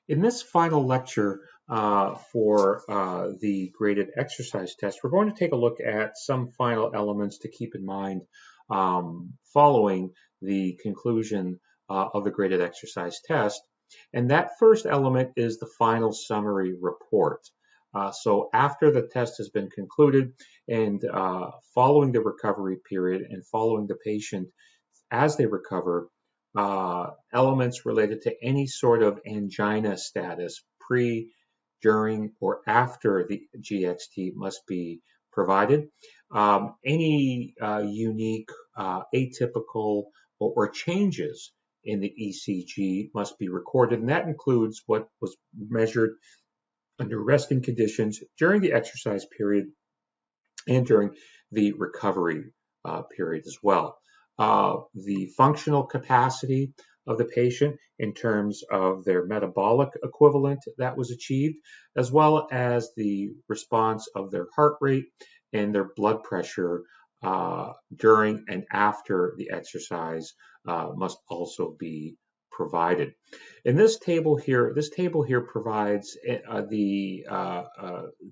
In this final lecture for the graded exercise test, we're going to take a look at some final elements to keep in mind following the conclusion of the graded exercise test. And that first element is the final summary report. So after the test has been concluded and following the recovery period and following the patient as they recover, elements related to any sort of angina status pre, during, or after the GXT must be provided. Any unique, atypical, or changes in the ECG must be recorded, and that includes what was measured under resting conditions during the exercise period and during the recovery period as well. The functional capacity of the patient in terms of their metabolic equivalent that was achieved, as well as the response of their heart rate and their blood pressure during and after the exercise must also be provided. In this table here provides the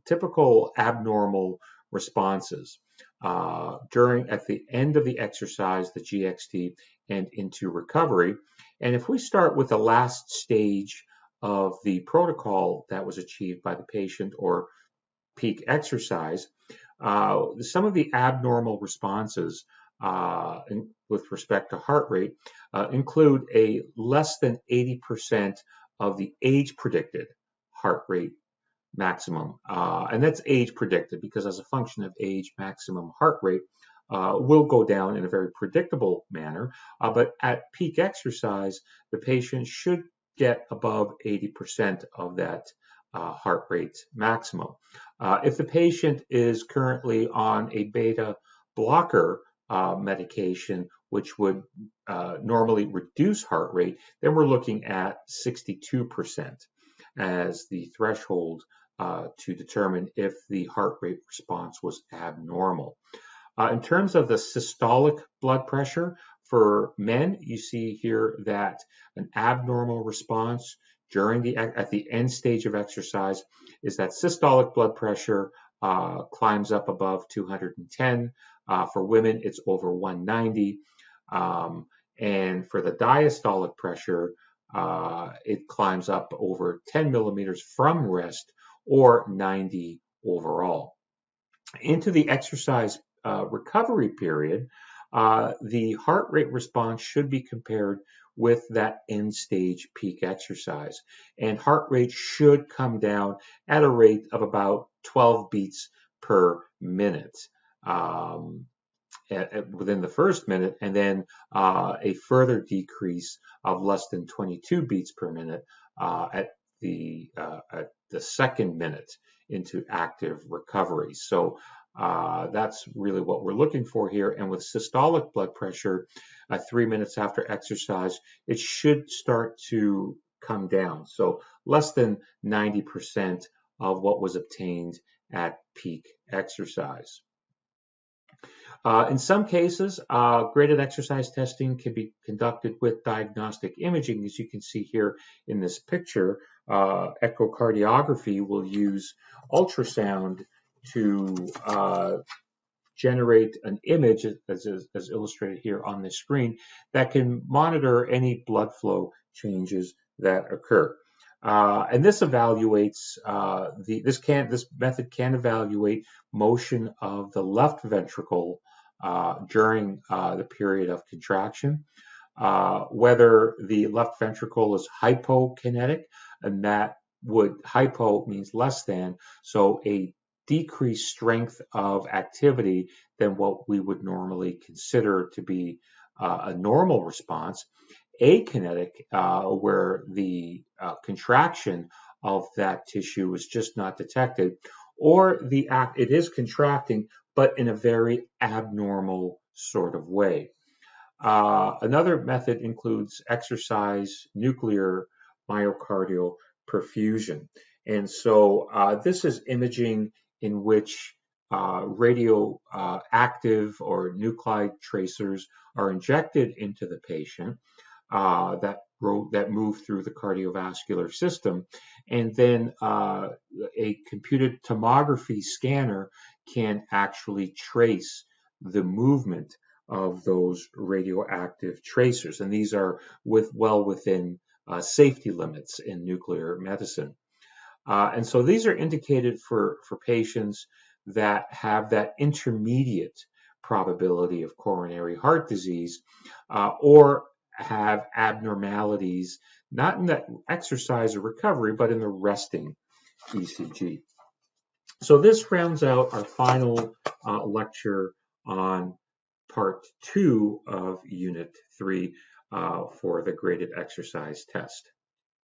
typical abnormal responses at the end of the exercise, the GXT, and into recovery. And if we start with the last stage of the protocol that was achieved by the patient, or peak exercise, some of the abnormal responses with respect to heart rate include a less than 80% of the age predicted heart rate maximum. And that's age predicted because as a function of age, maximum heart rate will go down in a very predictable manner. But at peak exercise, the patient should get above 80% of that heart rate maximum. If the patient is currently on a beta blocker medication, which would normally reduce heart rate, then we're looking at 62% as the threshold to determine if the heart rate response was abnormal. In terms of the systolic blood pressure for men, you see here that an abnormal response at the end stage of exercise is that systolic blood pressure climbs up above 210. For women, it's over 190. And for the diastolic pressure, it climbs up over 10 millimeters from rest, or 90 overall. Into the exercise recovery period, the heart rate response should be compared with that end stage peak exercise. And heart rate should come down at a rate of about 12 beats per minute within the first minute, and then a further decrease of less than 22 beats per minute at the second minute into active recovery. So that's really what we're looking for here. And with systolic blood pressure, 3 minutes after exercise, it should start to come down. So less than 90% of what was obtained at peak exercise. In some cases, graded exercise testing can be conducted with diagnostic imaging. As you can see here in this picture, echocardiography will use ultrasound to generate an image, as illustrated here on this screen, that can monitor any blood flow changes that occur. And this evaluates this method can evaluate motion of the left ventricle during the period of contraction, whether the left ventricle is hypokinetic, and hypo means less than, so a decreased strength of activity than what we would normally consider to be a normal response. Akinetic, where the contraction of that tissue is just not detected, or it is contracting, but in a very abnormal sort of way. Another method includes exercise nuclear myocardial perfusion. And so this is imaging in which radioactive or nuclide tracers are injected into the patient that that move through the cardiovascular system. And then a computed tomography scanner can actually trace the movement of those radioactive tracers. And these are well within safety limits in nuclear medicine. And so these are indicated for patients that have that intermediate probability of coronary heart disease, or have abnormalities, not in the exercise or recovery, but in the resting ECG. So this rounds out our final lecture on part 2 of Unit 3 for the graded exercise test.